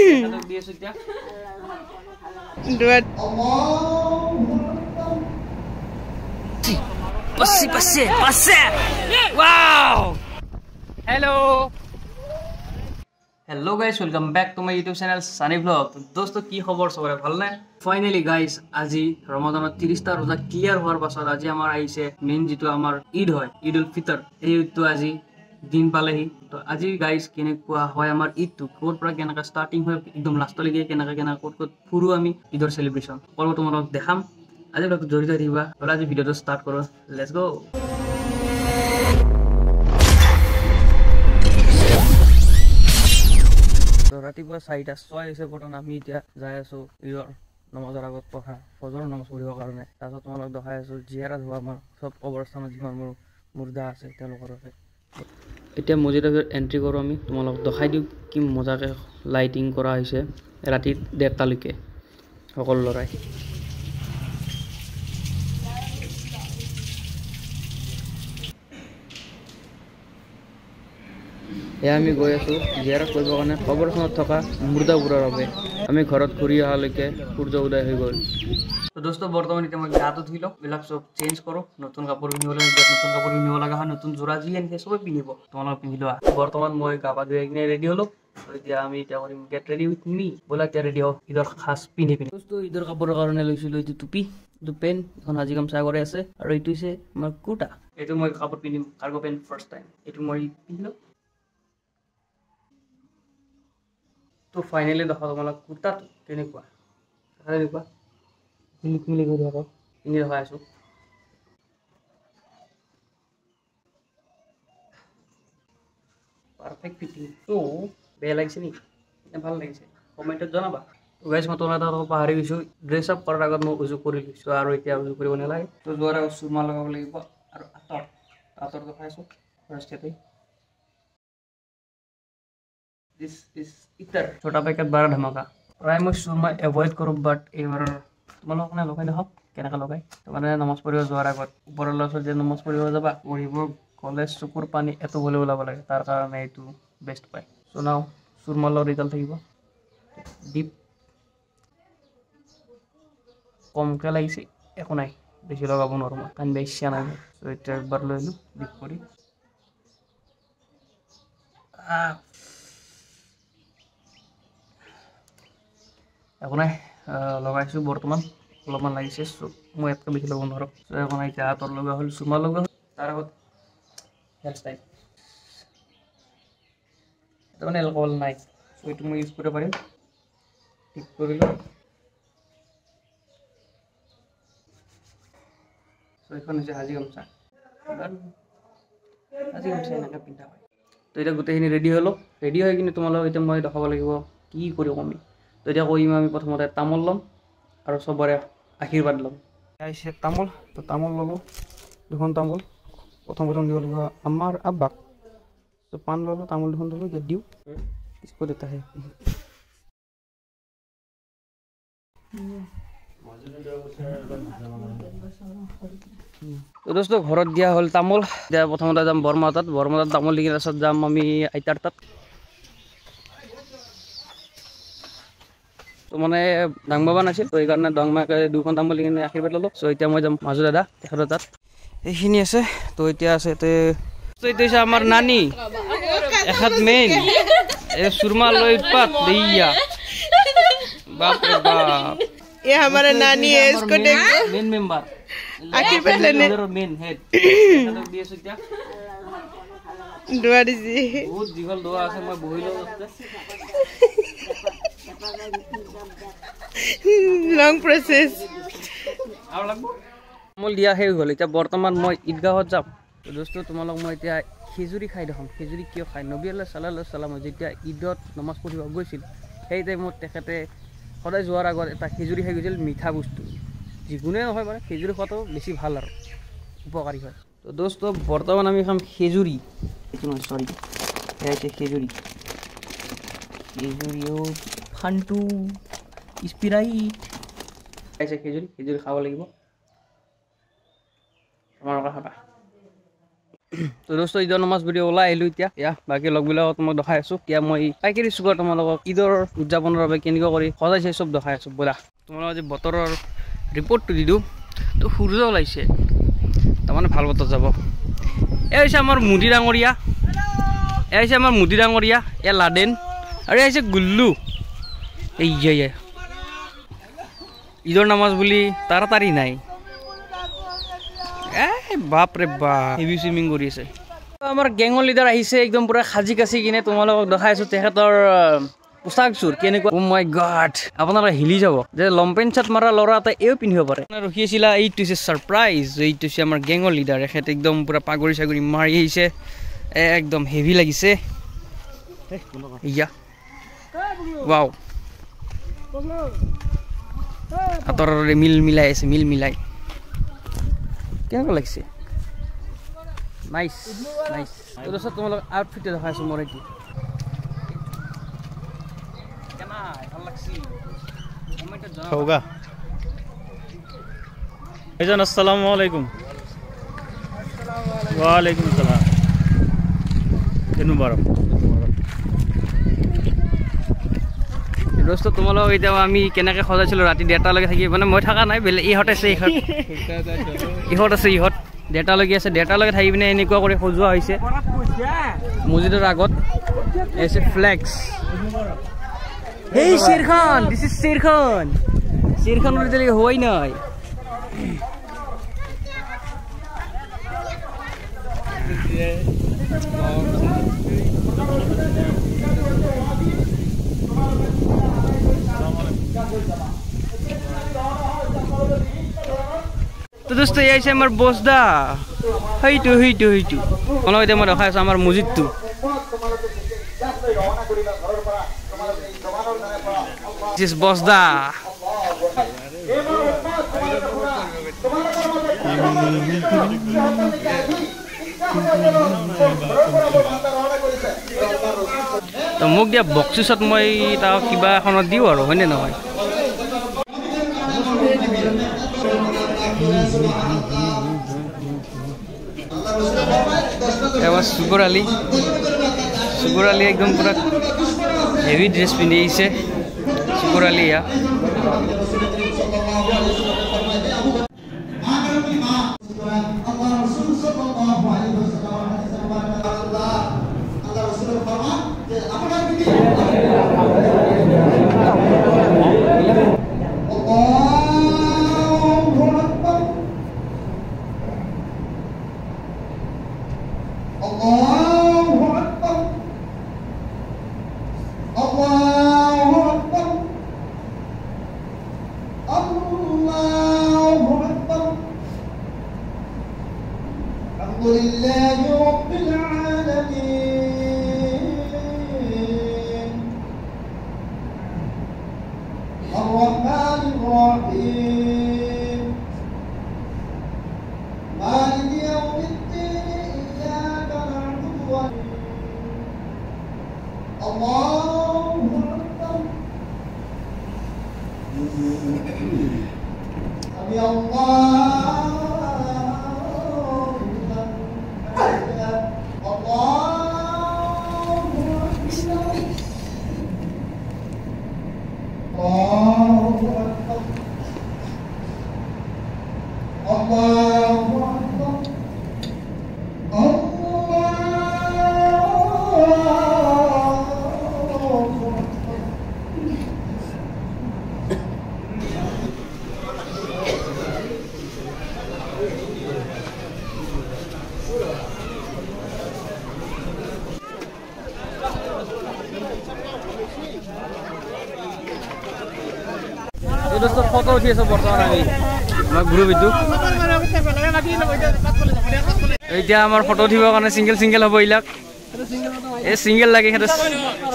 Hello guys welcome back to my YouTube channel Sani blog. तो दोस्तों की खबर सबरे ভাল না फाइनली गाइस আজি रमजान 30টা रोजा क्लियर होৱাৰ পাছত আজি আমাৰ আহিছে মেইন যেটো আমাৰ ঈদ হয় ঈদ উল ফিতৰ এই ঈদটো আজি দিন পালেহি। তো আজি গাইস কেনেকুৱা হয় আমাৰ ঈদটো কোৰ পৰা কেনেকা স্টাৰ্টিং হয় একদম লাষ্টলৈকে কেনেকা কোট ফুৰু আমি ঈদৰ সেলিব্ৰেশন সকলো তোমালোকক দেখাম। আজি ব্লগটো জড়িত থাকিবা। বলা আজি ভিডিওটো স্টাৰ্ট কৰো। Let's go. তো ৰাতিপুৱা 4:06 হৈছে বৰ্তমান আমি এতিয়া যাই আছো ঈদৰ নমাজৰ আগত পঢ়া ফজৰৰ নামাজ পঢ়িবৰ কাৰণে। তাৰপিছত তোমালোক দেখাই আছো জিয়াৰাত হোৱা আমাৰ সব কবৰস্থানত যিমান মোৰ মুৰ্দা আছে তেওঁলোকৰ আছে। এতিয়া মছজিদত এন্ট্ৰি কৰো আমি তোমালোক দেখাই দিও কি মজাকে লাইটিং কৰা হৈছে ৰাতি 1:30 লৈকে সকলো লৰাই। এয়া আমি গৈ আছো জিয়াৰত কৰিবৰ কাৰণে কবৰস্থানত থকা মুৰ্দাবোৰৰ বাবে। আমি ঘৰত ঘূৰি অহালৈকে সূৰ্য উদয় হৈ গ'ল। তো দোস্তো বৰ্তমান এতিয়া মই গাটো ধুইলো বিলাক সব চেঞ্জ কৰো নতুন কাপোৰ পিন্ধিবলৈ নতুন কাপোৰ পিন্ধিব লগা হয় নতুন জোৰা যি আনিছে সবে পিন্ধিব তোমালোক পিন্ধি লোৱা। বৰ্তমান মই গা পা ধুই কিনে ৰেডি হলো। এতিয়া আমি এতিয়া কৰিম গেট ৰেডি উইথ মি। বলা এতিয়া ৰেডি হও ঈদৰ সাজ পিন্ধি দোস্তো ঈদৰ কাপোৰৰ কাৰণে লৈছিলো এইটো টুপি এইটো পেন এখন আজি গামছা কৰে আছে আৰু এইটো হৈছে আমাৰ কুৰ্তা। এইটো মই কাপোৰ পিন্ধিম কাৰ্গো পেন ফাৰ্ষ্ট টাইম এইটো মই পিন্ধিলো। তো ফাইনালি দেখা তোমালোক কুৰ্তাটো কেনেকুৱা কেনেকুৱা মিলি গৈ থাকক পিন্ধি দেখাই আছো। Perfect fitting. তো বেয়া লাগিছে নি ভাল লাগিছে কমেন্টত জনাবা। তো গাইস মই তোমালোকক এটা পাহৰি গৈছো ড্ৰেছ আপ কৰাৰ আগত মই উজু কৰি লৈছো আৰু এতিয়া উজু কৰিব নালাগে। তো যোৱাৰ আগত চুমা লগাব লাগিব আৰু আতৰ দেখাই আছো ফাৰ্ষ্টতে। This is इतर छोटा पैकेट बड़ा धमाका। प्राय मैं सुरमा एवॉइड करूँ बट एबार তোমালোক মানে লগাই দেখক কেনেকা লগাই। তো মানে নমাজ পঢ়িব যোৱাৰ আগত ওপৰৰ লছত যে নমাজ পঢ়িব যাবা পঢ়িব কলেজ চকুৰ পানী এত বলে ওলাব লাগে তাৰ কাৰণে এইটো বেষ্ট পায়। সো নাও সুৰমালৰ ৰিজাল্ট থাকিব ডিপ কমকে লাগিছে একো নাই বেছি লগাব নোৱাৰো মই কাৰণ বেছি নাই। তো এটা একবাৰ লৈ লো ডিপ কৰি একো নাই লগাইছো বৰ্তমান অলপমান লাগিছে মই এতকৈ বেছি ল'ব নোৱাৰো। একো নাই এতিয়া হাতৰ লগা হ'ল চুমা লগা হ'ল তাৰ আগত হেয়াৰ ষ্টাইল এটা মানে এলকহল নাই চ' এইটো মই ইউজ কৰিব পাৰিম। ঠিক কৰিলোঁ চ' এইখন হৈছে হাজি গামছা এনেকৈ পিন্ধা হয়। তো এতিয়া গোটেইখিনি ৰেডি হ'লো ৰেডি হৈ কিনে তোমালোকক এতিয়া মই দেখাব লাগিব কি কৰিম আমি। তো এতিয়া কৰিম আমি প্ৰথমতে তামোল ল'ম আৰু চবৰে আশীৰ্বাদ ল'ম। আহিছে তামোল তো তামোল ল'লোঁ দুখন তামোল প্ৰথম দিব লাগিব আমাৰ আব্বাক। তো পাণ ল'লোঁ তামোল দুখন ল'লোঁ যে দিওঁ इसको देता है। তো দোস্তো ঘৰত দিয়া হ'ল তামোল এতিয়া প্ৰথমতে যাম বৰমাতাত তামোল দি কিনে তাৰপিছত যাম আমি আইতাৰ তাত। তো মানে ডাং বাবা নাছিল তো সেইকাৰণে ডাং মাকে দুখন তামোল দি কিনে আশীৰ্বাদ ল'লোঁ। চ' এতিয়া মই যাম মাজু দাদা তেখেতৰ তাত এইখিনি আছে। তো এতিয়া আছে তো এইটো হৈছে আমাৰ নানী এখাত মেইন ये सुरमा लो इत्पात दैया बाप रे बाप ये हमारा नानी है इसको देखो मेन मेंबर आखिर पहले ने मेन हेड तो दिए सुत्या दुआ दीजिए बहुत दीघल दुआ আছে মই বহিলো লং প্রসেস আৰু লাগব মল দিয়া হৈ গ'ল। এতিয়া বৰ্তমান মই ঈদগাহত যাম। তো দোস্তো তোমালোক মই এতিয়া খেজুৰি খাই দেখাম খেজুৰি কিয় খায়। নবী আল্লাহ সাল্লাল্লাহু আলাইহি ওয়াসাল্লাম যেতিয়া ঈদত নমাজ পঢ়িব গৈছিল সেই টাইমত তেখেতে সদায় যোৱাৰ আগত এটা খেজুৰি খাই গৈছিল মিঠা বস্তু যিকোনোৱে নহয় মানে খেজুৰি খোৱাটো বেছি ভাল আৰু উপকাৰী হয়। তো দোস্তো বৰ্তমান আমি খাম খেজুৰি এইটো নহয় সৰি এয়া হৈছে খেজুৰি ফান্টু স্পিৰাইট আছে খেজুৰি খাব লাগিব তোমালোকে খাবা। তো দোস্ত ঈদৰ নামাজ ভিডিঅ' ওলাই আহিলোঁ এতিয়া বাকী লগবিলাকত মই দেখাই আছোঁ এতিয়া মই পাইকাৰী চুকৰ তোমালোকক ঈদৰ উদযাপনৰ বাবে কেনেকুৱা কৰি সজাইছে চব দেখাই আছোঁ ব'লা তোমালোকক আজি বতৰৰ ৰিপৰ্টটো দি দিওঁ তো সূৰ্য ওলাইছে তাৰমানে ভাল বতৰ যাব এই হৈছে আমাৰ মুদি ডাঙৰীয়া এয়া লাডেন আৰু এই হৈছে গুল্লু এই ঈদৰ নামাজ বুলি তাড়াতাড়ি নাই বাপৰে বাপ হেভি সুইমিং কৰি আছে আমাৰ গেঙৰ লিডাৰ আহিছে একদম পুৰা সাজি কাচি কিনে তোমালোকক দেখাই আছোঁ তেখেতৰ পোচাকযোৰ কেনেকুৱা ও মাই গড আপোনালোকে হিলি যাব যে লংপেণ্ট চাৰ্ট মাৰা ল'ৰা এটা এও পিন্ধিব পাৰে ৰখি আছিলা এইটো হৈছে ছাৰপ্ৰাইজ এইটো হৈছে আমাৰ গেঙৰ লিডাৰ এখেত একদম পুৰা পাগৰি চাগৰি মাৰি আহিছে একদম হেভি লাগিছে ৱাও আঁতৰৰে মিল মিলাই কেনেকুৱা লাগিছে নাইচ তাৰপিছত তোমালোক আউটফিটে দেখাইছোঁ মোৰ এইটো আসসালামু আলাইকুম ওয়ালাইকুম আসসালাম মুবাৰক দোস্ত তোমালোক এতিয়া আমি কেনেকৈ সজাইছিলোঁ ৰাতি 1:30লৈকে থাকি মানে মই থকা নাই বেলেগ ইহঁত আছে ইহঁত 1:30লৈকে আছে 1:30লৈকে থাকি পিনে এনেকুৱা কৰি সজোৱা হৈছে মছজিদৰ আগত এছে ফ্লেক্স এই শ্বেৰখান দিছ ইজ শ্বেৰখানৰ এতিয়ালৈকে হোৱাই নাই তো দোস্ত এই আছে আমাৰ বসদা সেইটো অলপ এতিয়া মই দেখাই আছোঁ আমাৰ মছজিদটো দিছ বসদা তো মোক দিয়া বক্সিছত মই তাক কিবা এখনত দিওঁ আৰু হয়নে নহয় সুগৰ আলী একদম পুৰা হেভি ড্ৰেছ পিন্ধি আহিছে সুগৰ আলী لله رب العالمين الرحمن الرحيم مالك يوم الدين إياك نعبد الله أكبر سمع الله ফটো উঠি আছোঁ বৰ্তমান আমি মই গ্ৰুপ এইটো এতিয়া আমাৰ ফটো উঠিবৰ কাৰণে চিংগেল হ'ব এইবিলাক এই চিংগেল লাগে সিহঁতে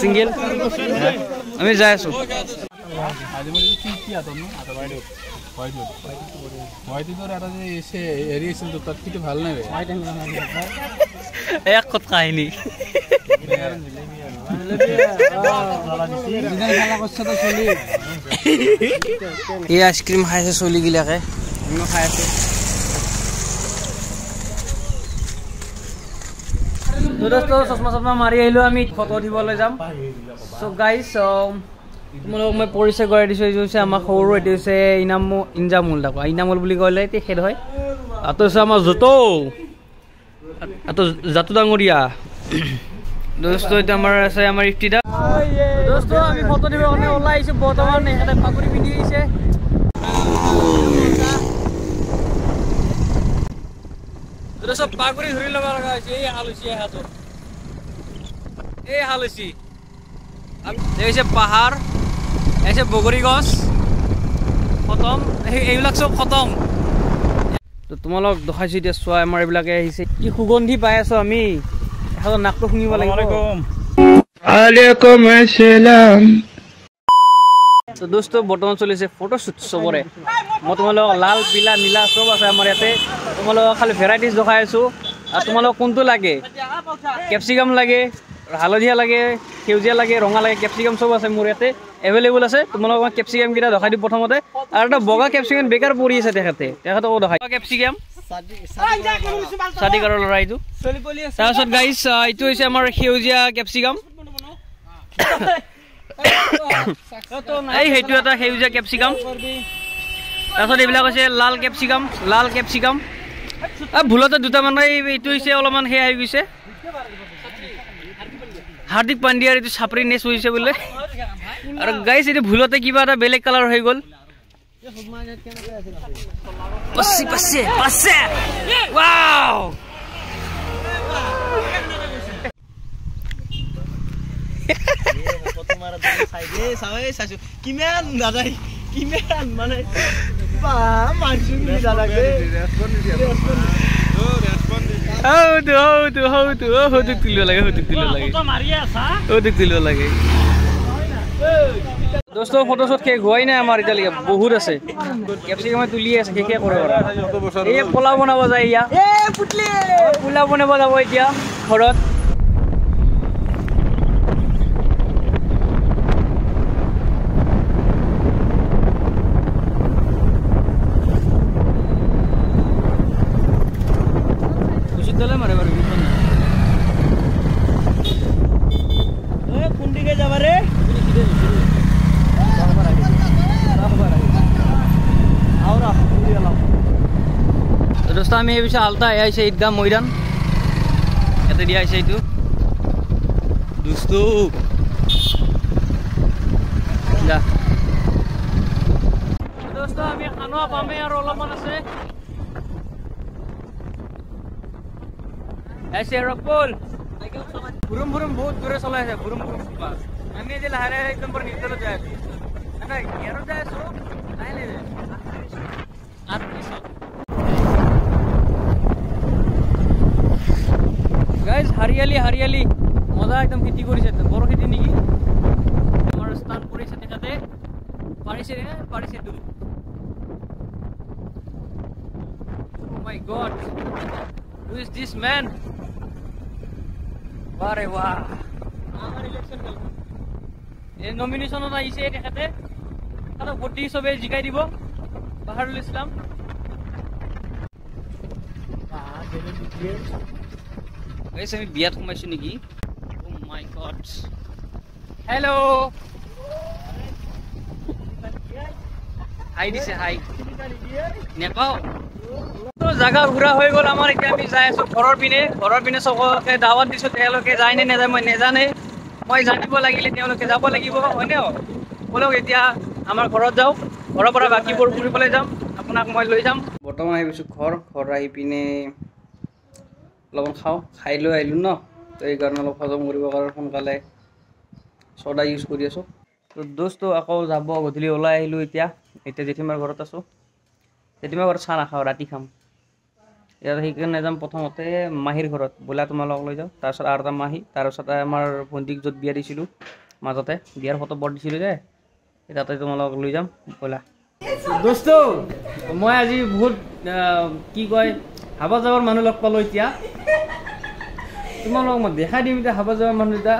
চিংগেল আমি যাই আছোঁ এক কথা কাহিনী এই আইচক্ৰীম খাই আছে চলিগিলাকে আমিও খাই আছোঁ দোস্ত চশমা চশমা মাৰি আহিলোঁ আমি ফটো উঠিবলৈ যাম চ' গাইজ তোমালোকক মই পৰিচয় কৰাই দিছোঁ এইটো হৈছে আমাৰ সৰু এইটো হৈছে ইঞ্জামুল তাকো ইনামুল বুলি ক'লে তেখেত হয় আটো হৈছে আমাৰ জাতু ডাঙৰীয়া দোস্ত এইটো আমাৰ আছে আমাৰ ইফতিদা দোস্ত আমি ফটো দিবৰ কাৰণে ওলাই আহিছোঁ বৰ্তমান এখেতে পাগুৰি পিন্ধি আহিছে দোস্ত পাগুৰি ধৰি ল'ব লগা হৈছে এই হালুচি দেখিছে পাহাৰ এসে বগৰী গছ খতম এইবিলাক চব খতম তো তোমালোক দেখাইছোঁ এতিয়া চোৱা আমাৰ এইবিলাকে আহিছে কি সুগন্ধি পাই আছো আমি এখন নাকটো শুনিব লাগিব আলাইকুম আসসালাম তো দোস্ত বৰ্তমান চলিছে ফটোশ্বুট চবৰে মই তোমালোক লাল পিলা নীলা চব আছে আমাৰ ইয়াতে তোমালোক খালি ভেৰাইটিজ দেখাই আছো আৰু তোমালোক কোনটো লাগে কেপচিকাম লাগে হালধীয়া লাগে সেউজীয়া লাগে ৰঙা লাগে কেপচিকাম চব আছে মোৰ ইয়াতে এভেইলেবল আছে তোমালোক মই কেপচিকাম কেইটা দেখাই দিম প্ৰথমতে আৰু এটা বগা কেপচিকাম বেকাৰ পৰি আছে তেখেতক দেখাই কেপচিকাম চাদি কাৰৰ ল'ৰা এইটো তাৰপিছত গাইজ এইটো হৈছে আমাৰ সেউজীয়া কেপচিকাম এই সেইটো এটা সেউজীয়া কেপচিকাম তাৰপিছত এইবিলাক হৈছে লাল কেপচিকাম ভুলতে দুটামান এইটো হৈছে অলপমান সেয়া হৈ গৈছে হাৰ্দিক পাণ্ডিয়াৰ এইটো চাপৰি নেচ হৈছে বোলে আৰু গাইজ এইটো ভুলতে কিবা এটা বেলেগ কালাৰ হৈ গ'ল দোস্ত ফটোশ্বুট শেষ হোৱাই নাই আমাৰ এতিয়ালৈকে বহুত আছে কেপচিকাম তুলি আছে শেষে কৰে এই পোলাও বনাব যায় পোলাও বনাব যাব এতিয়া ঘৰত দোস্ত আমি এই পিছত আলতা আহিছে ঈদগাহ মৈদান ইয়াতে দিয়া আহিছে এইটো দোস্ত দোস্ত আমি খানা পামে আৰু অলপমান আছে ऐसे रखोल भुरुम भुरुम बहुत दूर चला है भुरुम भुरुम पास আমি যে লাহারে একদম পর নিউট্রাল যায় না ইয়ারো যায় সো নাই লে আর পিছন গাইস হারিয়ালি মজা একদম খেতি কৰিছে বড় খেতি নেকি আমাৰ স্থান পৰিছে তেকাতে পাৰিছে দূৰ ও মাই god who is this man বারে বাহ আমার ইলেকশন গেল এই নমিনেশনত আইছে তেখেতে তাতে ভোট সবে জিকাই দিব বাহারুল ইসলাম গাইস আমি বিয়াত সোমাইছো নেকি ও মাই গড হেল্ল' হাই দিছে হাই নেপাও তো জায়গা ঘুরা হয়ে গেল আমার এতিয়া আমি যাই আছো ঘৰৰ পিনে সবকে দাওয়াত দিছো তেওঁলোকে যায় নে নেযায় মই নেজানে মই জানিব লাগিলে তেওঁলোকে যাব লাগিব হয়নে বলক এতিয়া আমাৰ ঘৰত যাও ঘৰৰ পৰা বাকিবোৰ ঘুৰিবলৈ যাম আপোনাক মই লৈ যাম বৰ্তমান আহি গৈছো ঘৰ আহি পিনে অলপমান খাই লৈ আহিলোঁ ন তো এই কাৰণে অলপ হজম কৰিবৰ কাৰণে সোনকালে ছ'ডা ইউজ কৰি আছোঁ তো দোস্ত আকৌ যাব গধূলি ওলাই আহিলোঁ এতিয়া জেঠিমাৰ ঘৰত আছোঁ জেঠিমাৰ ঘৰত চাহ নাখাওঁ ৰাতি খাম ইয়াত সেইকাৰণে যাম প্ৰথমতে মাহীৰ ঘৰত বোলা তোমালোকক লৈ যাওঁ তাৰপিছত আৰু এটা মাহী তাৰপিছত আমাৰ ভণ্টিক য'ত বিয়া দিছিলোঁ মাজতে বিয়াৰ ফটো বৰ দিছিলোঁ যে তাতে তোমালোকক লৈ যাম বোলা দোস্ত মই আজি বহুত কি কয় হাবা যাবৰ মানুহ লগ পালোঁ এতিয়া তোমালোকক মই দেখাই দিম এতিয়া হাবা যাবৰ মানুহ এতিয়া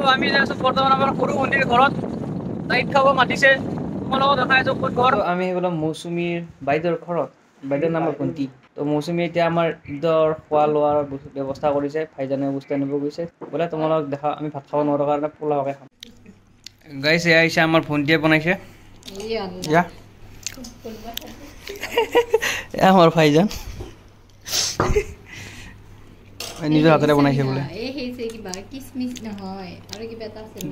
আমি যাই আছোঁ বৰ্তমান আমাৰ সৰু ভণ্টিৰ ঘৰত নাইট খাব মাতিছে তোমালোকক দেখাই আছোঁ ক'ত ঘৰ আমি সেইবিলাক মৌচুমীৰ বাইদেউৰ ঘৰত বাইদেউৰ নাম ভণ্টি তো মৌচুমী এতিয়া আমাৰ ঈদৰ খোৱা লোৱাৰ ব্যৱস্থা কৰিছে ভাইজানে বস্তু আনিব গৈছে বোলে তোমালোকক দেখা আমি ভাত খাব নোৱাৰোঁ কাৰণে পোলাওকে খাম গাইছ এয়া আহিছে আমাৰ ভণ্টিয়ে বনাইছে যা এয়া আমাৰ ভাইজান নিজৰ হাতেৰে বনাইছে বোলে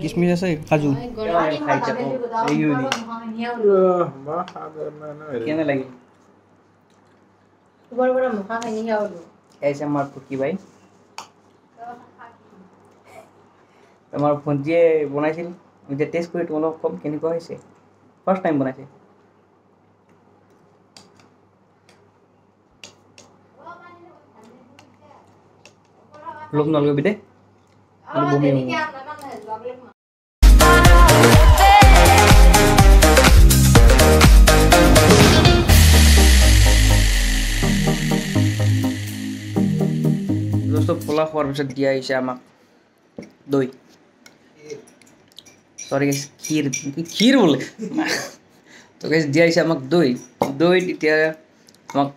কিচমিচ আছে কাজু কেনে লাগিল আমাৰ ফুকি বাই আমাৰ ভণ্টিয়ে বনাইছিল এতিয়া টেষ্ট কৰি তোমালোকক ক'ম কেনেকুৱা হৈছে ফাৰ্ষ্ট টাইম বনাইছে লোক নলগাবি দে বমি হ'ব দোস্ত পোলা খোৱাৰ পিছত দিয়া আহিছে আমাক দৈ সৰি গাইছ ক্ষীৰ বোলে তো গাইছ দিয়া আহিছে আমাক দৈ এতিয়া আমাক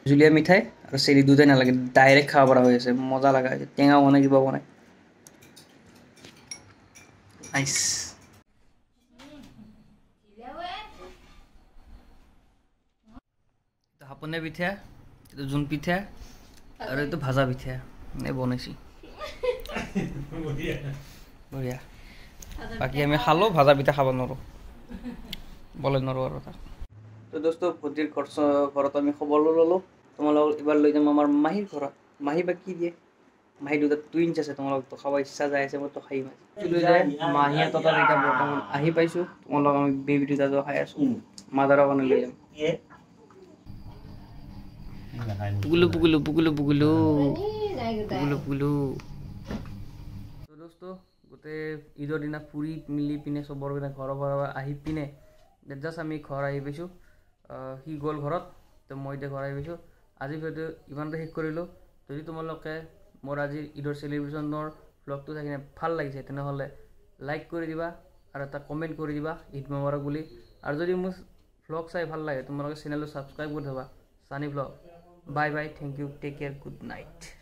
জুলীয়া মিঠাই আৰু চেৰি দুটাই নালাগে ডাইৰেক্ট খাব পৰা হৈ আছে মজা লগা হৈছে টেঙা বনাই কিবা বনাই নাইচ হাপনীয়া পিঠা এইটো জোন পিঠা আৰু এইটো ভাজা পিঠা বনাইছি বঢ়িয়া বাকী আমি খালোঁ ভাজা পিঠা খাব নোৱাৰোঁ বলে নোৱাৰোঁ আৰু তাক তো দোস্ত ভণ্টিৰ ঘৰত আমি খবৰ ল'লোঁ তোমালোকক এবাৰ লৈ যাম আমাৰ মাহীৰ ঘৰত মাহী বা কি দিয়ে মাহী দুটা টুইনছ আছে তোমালোকতো খাব ইচ্ছা যাই আছে মইতো খাই লৈ যায় মাহীহঁতৰ তাত এতিয়া বৰ্তমান আহি পাইছোঁ তোমালোকক আমি বেবী দুটা খাই আছোঁ মাদাৰৰ কাৰণে লৈ যাম পুগুলো পুগুলো পুগুলো পুগুলো পুগুলো পুগুলো তো দোস্ত গোটেই ঈদৰ দিনা ফুৰি মিলি পিনে চবৰ পিনে ঘৰৰ পৰা আহি পিনে জাষ্ট আমি ঘৰ আহি পাইছোঁ সি গ'ল ঘৰত তো মই এতিয়া ঘৰ আহি পাইছোঁ আজি ভিডিঅ' ইমানতে শেষ কৰিলোঁ যদি তোমালোকে মোৰ আজিৰ ঈদৰ চেলিব্ৰেশ্যনৰ ব্লগটো চাই কিনে ভাল লাগিছে তেনেহ'লে লাইক কৰি দিবা আৰু এটা কমেণ্ট কৰি দিবা ঈদ মোবাৰক বুলি আৰু যদি মোৰ ব্লগ চাই ভাল লাগে তোমালোকে চেনেলটো ছাবস্ক্ৰাইব কৰি থবা Sani blog bye bye thank you take care good night